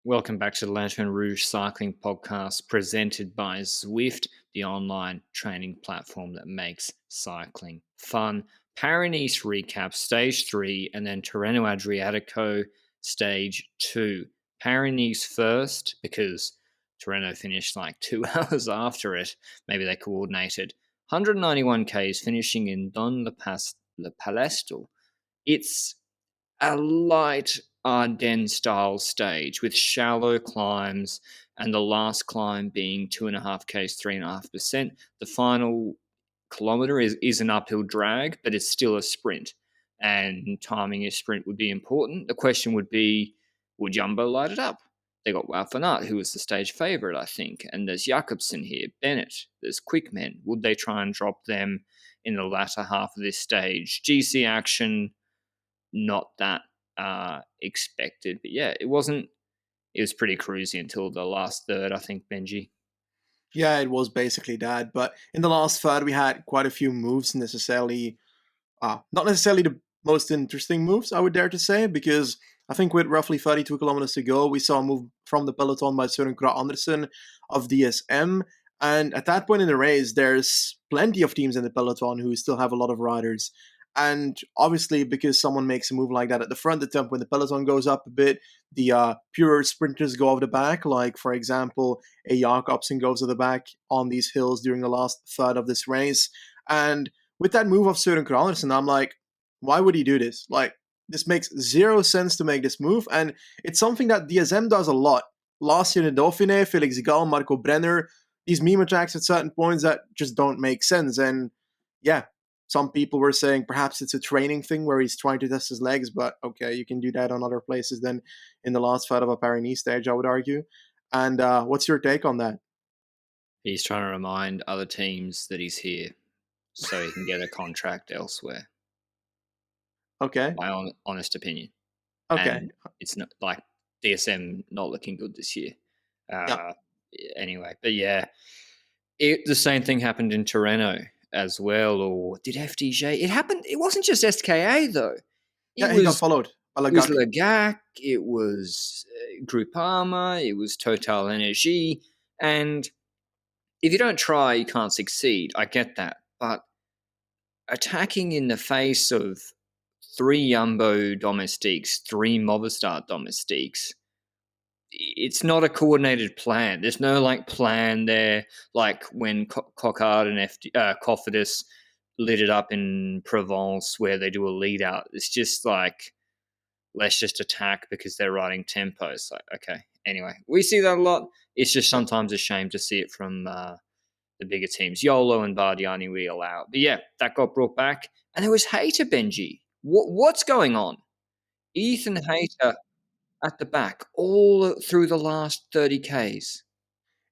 Welcome back to the Lanterne Rouge Cycling Podcast presented by Zwift, the online training platform that makes cycling fun. Paris recap, Stage 3, and then Tirreno Adriatico, Stage 2. Paris first, because Tirreno finished like 2 hours after it. Maybe they coordinated. 191 Ks, finishing in Don Le Palestel. It's a light Ardennes style stage with shallow climbs and the last climb being 2.5 Ks, 3.5%. The final kilometre is an uphill drag, but it's still a sprint. And timing a sprint would be important. The question would be, would Jumbo light it up? They got Wout van Aert, who was the stage favourite, I think. And there's Jakobsen here, Bennett, there's Quickmen. Would they try and drop them in the latter half of this stage? GC action, not that expected. But yeah, it was pretty cruisy until the last third, I think, Benji. Yeah, it was basically that. But in the last third, we had quite a few moves, not necessarily the most interesting moves, I would dare to say, because I think with roughly 32 kilometers to go, we saw a move from the peloton by Søren Kragh Andersen of DSM. And at that point in the race, there's plenty of teams in the peloton who still have a lot of riders. And obviously, because someone makes a move like that at the front, the tempo in the peloton goes up a bit. The pure sprinters go off the back, like, for example, a Jakobsen goes to the back on these hills during the last third of this race. And with that move of Søren Kragh Andersen, I'm like, why would he do this? Like, this makes zero sense to make this move. And it's something that DSM does a lot. Last year in the Dauphiné, Felix Gall, Marco Brenner, these meme attacks at certain points that just don't make sense. And yeah, some people were saying perhaps it's a training thing where he's trying to test his legs, but okay, you can do that on other places than in the last third of a Paris stage, I would argue. And what's your take on that? He's trying to remind other teams that he's here so he can get a contract elsewhere. Okay. My honest opinion. Okay. And it's not like DSM not looking good this year. Yeah. Anyway, but yeah, the same thing happened in Tirreno as well, or did FDJ? It happened. It wasn't just SKA though. He got followed. It was Lagac. It was Groupama. It was Total Energy. And if you don't try, you can't succeed. I get that, but attacking in the face of 3 Jumbo domestiques, 3 Movistar domestiques, it's not a coordinated plan. There's no plan there, like when Coquard and Cofidis lit it up in Provence where they do a lead out. It's just like, let's just attack because they're riding tempo. It's like, okay. Anyway, we see that a lot. It's just sometimes a shame to see it from the bigger teams. Yolo and Bardiani we allow. But yeah, that got brought back. And there was Hayter, Benji. What's going on? Ethan Hayter at the back all through the last 30 Ks.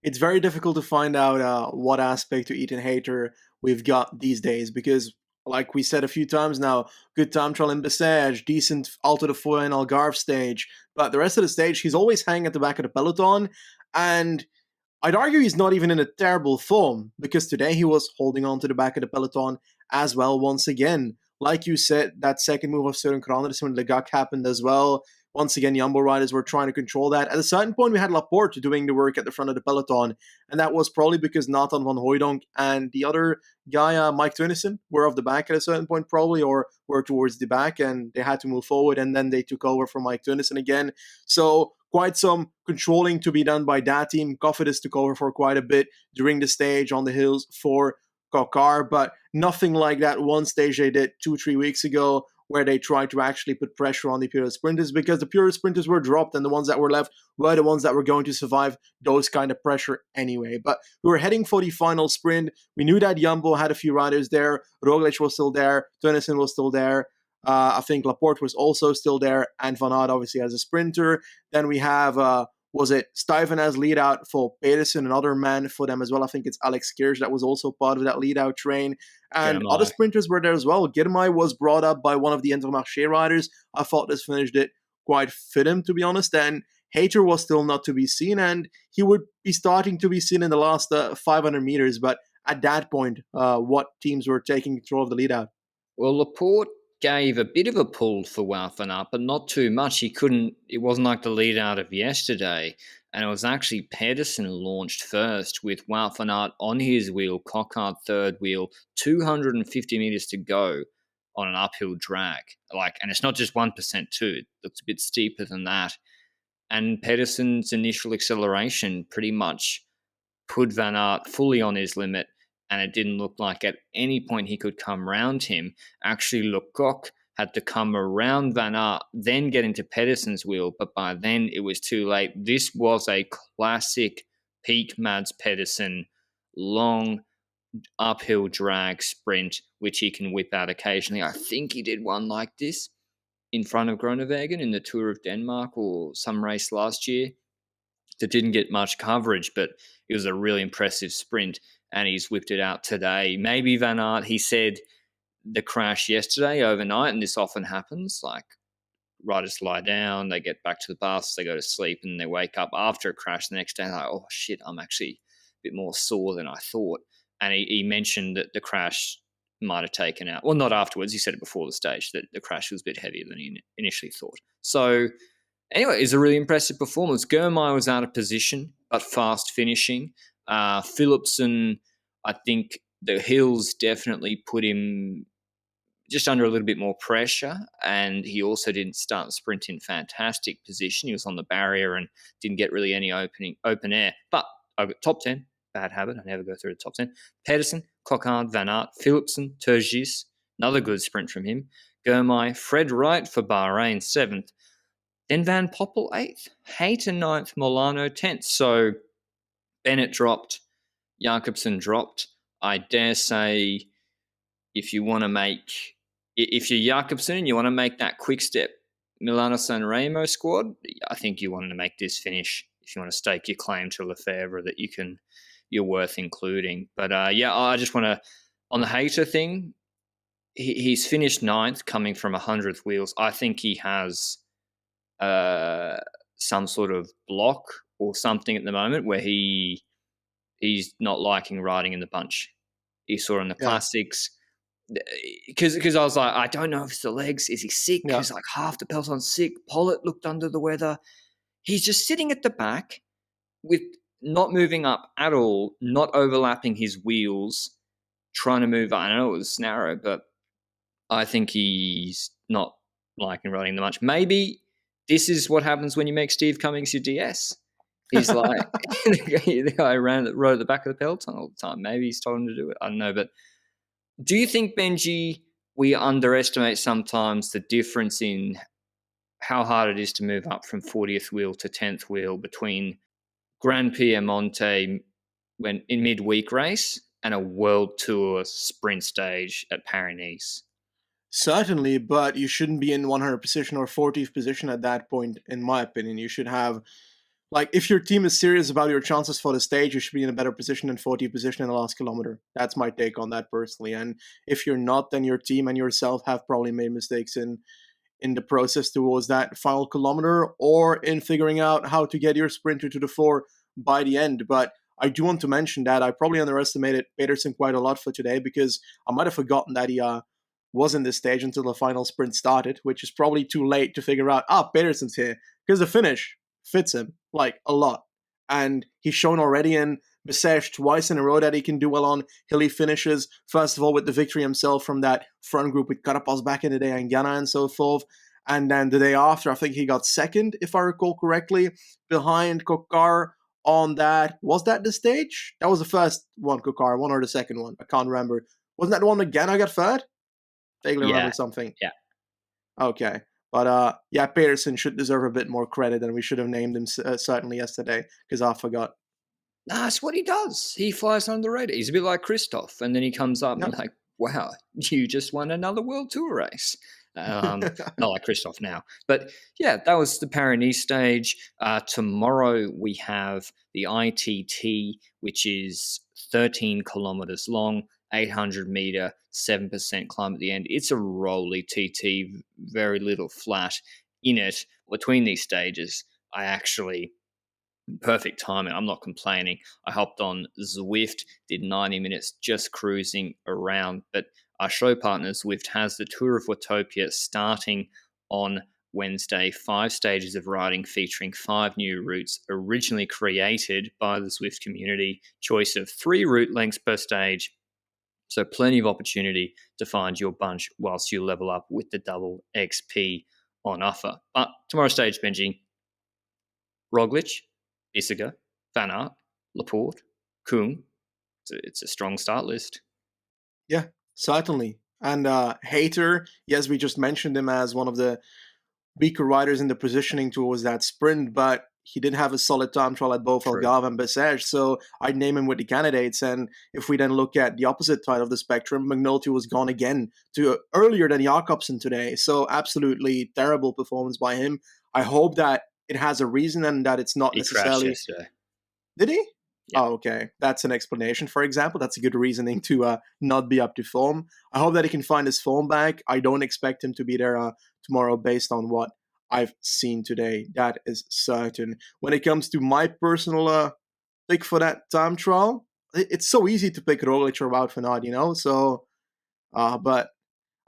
It's very difficult to find out what aspect to Ethan Hayter we've got these days because, like we said a few times now, good time trial in Bessèges, decent Alto de Foix and Algarve stage, but the rest of the stage, he's always hanging at the back of the peloton, and I'd argue he's not even in a terrible form, because today he was holding on to the back of the peloton as well once again. Like you said, that second move of Søren Kragh Andersen when Lagac happened as well. Once again, Jumbo riders were trying to control that. At a certain point, we had Laporte doing the work at the front of the peloton, and that was probably because Nathan van Hooijdonk and the other guy, Mike Teunissen, were off the back at a certain point probably, or were towards the back, and they had to move forward, and then they took over from Mike Teunissen again. So quite some controlling to be done by that team. Cofidis took over for quite a bit during the stage on the hills for Coquard, but nothing like that one stage they did 2-3 weeks ago where they tried to actually put pressure on the pure sprinters, because the pure sprinters were dropped and the ones that were left were the ones that were going to survive those kind of pressure anyway. But we were heading for the final sprint. We knew that Jumbo had a few riders there. Roglic was still there. Teunissen was still there. I think Laporte was also still there, and Van Aert obviously as a sprinter. Then we have, Stuyven as lead out for Pedersen, another man for them as well. I think it's Alex Kirch that was also part of that lead out train. And other sprinters were there as well. Girmay was brought up by one of the Intermarché riders. I thought this finished it quite fit him, to be honest. And Hayter was still not to be seen, and he would be starting to be seen in the last 500 meters. But at that point, what teams were taking control of the lead out? Well, Laporte gave a bit of a pull for Wout van Aert, but not too much. It wasn't like the lead out of yesterday. And it was actually Pedersen launched first with Wout van Aert on his wheel, Coquard third wheel, 250 meters to go on an uphill drag. And it's not just 1% too. It looks a bit steeper than that. And Pedersen's initial acceleration pretty much put Van Aert fully on his limit, and it didn't look like at any point he could come round him. Actually, Lecoq had to come around Van Aert, then get into Pedersen's wheel, but by then it was too late. This was a classic peak Mads Pedersen long uphill drag sprint, which he can whip out occasionally. I think he did one like this in front of Groenewegen in the Tour of Denmark or some race last year that didn't get much coverage, but it was a really impressive sprint, and he's whipped it out today. Maybe Van Aert, he said the crash yesterday overnight, and this often happens, like riders lie down, they get back to the bus, they go to sleep, and they wake up after a crash the next day, like, oh shit, I'm actually a bit more sore than I thought. And he mentioned that the crash might have taken out, well, not afterwards, he said it before the stage, that the crash was a bit heavier than he initially thought. So anyway, it's a really impressive performance. Germay was out of position, but fast finishing. Philipsen, I think the hills definitely put him just under a little bit more pressure, and he also didn't start the sprint in fantastic position. He was on the barrier and didn't get really any open air. But I've got top 10, bad habit, I never go through the top 10. Pedersen, Coquard, Van Aert, Philipsen, Turgis, another good sprint from him. Germay, Fred Wright for Bahrain, 7th. Then Van Poppel, 8th. Hayter, 9th. Molano, 10th. So Bennett dropped. Jakobsen dropped. I dare say if you're Jakobsen and you want to make that quick step Milano Sanremo squad, I think you want to make this finish if you want to stake your claim to Lefebvre that you're worth including. But I just want to, on the Hayter thing, he's finished 9th coming from 100th wheels. I think he has some sort of block or something at the moment where he's not liking riding in the bunch. He saw in the classics because I was like, I don't know if it's the legs. Is he sick? He's like half the peloton's sick. Pollitt looked under the weather. He's just sitting at the back with not moving up at all, not overlapping his wheels, trying to move. I know it was narrow, but I think he's not liking riding the bunch. Maybe this is what happens when you make Steve Cummings your DS. He's like the guy rode at the back of the peloton all the time. Maybe he's told him to do it. I don't know. But do you think, Benji, we underestimate sometimes the difference in how hard it is to move up from 40th wheel to 10th wheel between Grand Piemonte when in midweek race and a World Tour sprint stage at Paris-Nice? Certainly, but you shouldn't be in 100th position or 40th position at that point, in my opinion. You should have, if your team is serious about your chances for the stage, you should be in a better position than 40th position in the last kilometer. That's my take on that personally. And if you're not, then your team and yourself have probably made mistakes in the process towards that final kilometer or in figuring out how to get your sprinter to the fore by the end. But I do want to mention that I probably underestimated Pedersen quite a lot for today because I might have forgotten that he was in this stage until the final sprint started, which is probably too late to figure out, Pedersen's here, because the finish fits him, a lot. And he's shown already in Bessèges twice in a row that he can do well on hilly finishes. First of all, with the victory himself from that front group with Carapaz back in the day and Ghana and so forth. And then the day after, I think he got second, if I recall correctly, behind Coquard on that. Was that the stage? That was the first one, Coquard, one or the second one. I can't remember. Wasn't that the one that Ghana got third? Vaguely remember something. Yeah. Okay. But Pedersen should deserve a bit more credit, and we should have named him certainly yesterday because I forgot. Nah, that's what he does. He flies under the radar. He's a bit like Christoph, and then he comes up and like, wow, you just won another World Tour race. Not like Christoph now. But yeah, that was the Paris-Nice stage. Tomorrow we have the ITT, which is 13 kilometers long, 800 meter, 7% climb at the end. It's a rolly TT, very little flat in it. Between these stages, perfect timing. I'm not complaining. I hopped on Zwift, did 90 minutes just cruising around, but Our show partner Zwift has the Tour of Watopia starting on Wednesday. 5 stages of riding featuring 5 new routes originally created by the Zwift community. Choice of 3 route lengths per stage. So plenty of opportunity to find your bunch whilst you level up with the double XP on offer. But tomorrow's stage, Benji, Roglic, Isager, Van Aert, Laporte, Kung. It's a strong start list. Yeah, certainly. And Hayter, yes, we just mentioned him as one of the weaker riders in the positioning towards that sprint, but he did have a solid time trial at both Algarve and Bessèges, so I'd name him with the candidates. And if we then look at the opposite side of the spectrum, McNulty was gone again to earlier than Jakobsen today, so absolutely terrible performance by him. I hope that it has a reason and that it's not necessarily... Crashed yesterday. Did he? Yeah. Oh, okay. That's an explanation, for example. That's a good reasoning to not be up to form. I hope that he can find his form back. I don't expect him to be there tomorrow based on what I've seen today. That is certain. When it comes to my personal pick for that time trial, it's so easy to pick Roglic or Wout van Aert, you know? So, but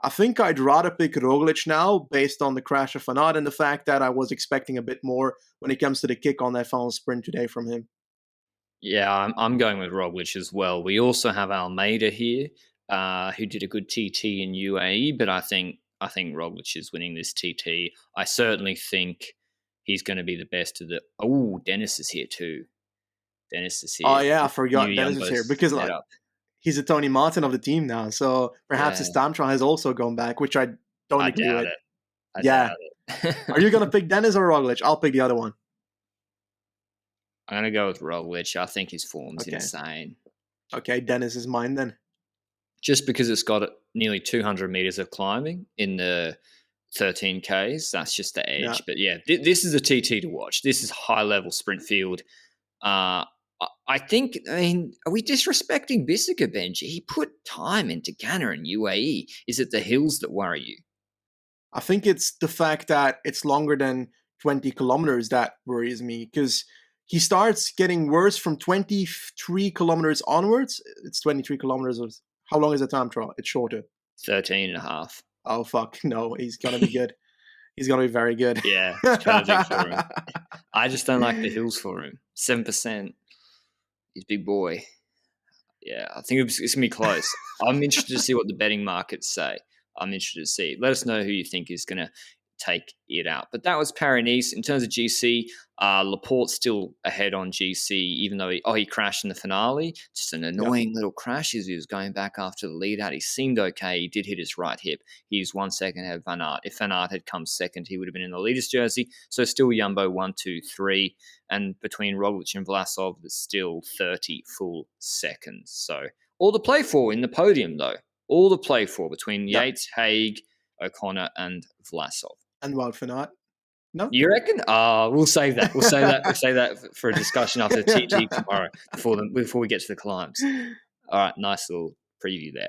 I think I'd rather pick Roglic now based on the crash of Van Aert and the fact that I was expecting a bit more when it comes to the kick on that final sprint today from him. Yeah, I'm going with Roglic as well. We also have Almeida here, who did a good TT in UAE, but I think Roglic is winning this TT. I certainly think he's going to be the best of the... Oh, Dennis is here too. Dennis is here. Oh, yeah, I forgot Dennis is here because he's a Tony Martin of the team now, so perhaps his time trial has also gone back, which I don't agree with. I doubt it. Are you going to pick Dennis or Roglic? I'll pick the other one. I'm going to go with Roglic. I think his form's insane. Okay, Dennis is mine then. Just because it's got nearly 200 meters of climbing in the 13Ks, that's just the edge. Yeah. But yeah, this is a TT to watch. This is high-level sprint field. I mean, are we disrespecting Bissegger, Benji? He put time into Ghana and UAE. Is it the hills that worry you? I think it's the fact that it's longer than 20 kilometers that worries me, because he starts getting worse from 23 kilometers onwards. It's 23 kilometers. How long is the time trial? It's shorter. 13 and a half. Oh, fuck. No, he's going to be good. He's going to be very good. Yeah, it's perfect for him. I just don't like the hills for him. 7%. He's a big boy. Yeah, I think it's going to be close. I'm interested to see what the betting markets say. I'm interested to see. Let us know who you think is going to take it out. But that was Paris-Nice. In terms of GC, Laporte's still ahead on GC, even though he crashed in the finale. Just an annoying little crash as he was going back after the lead out. He seemed okay. He did hit his right hip. He's 1 second ahead of Van Aert. If Van Aert had come second, he would have been in the leader's jersey. So still Jumbo 1, 2, 3. And between Roglic and Vlasov, there's still 30 full seconds. So all to play for in the podium, though. All to play for between Yates, Haig, O'Connor, and Vlasov. And Wout van Aert. No? You reckon? We'll save that. We'll save that for a discussion after TT tomorrow before we get to the climbs. All right, nice little preview there.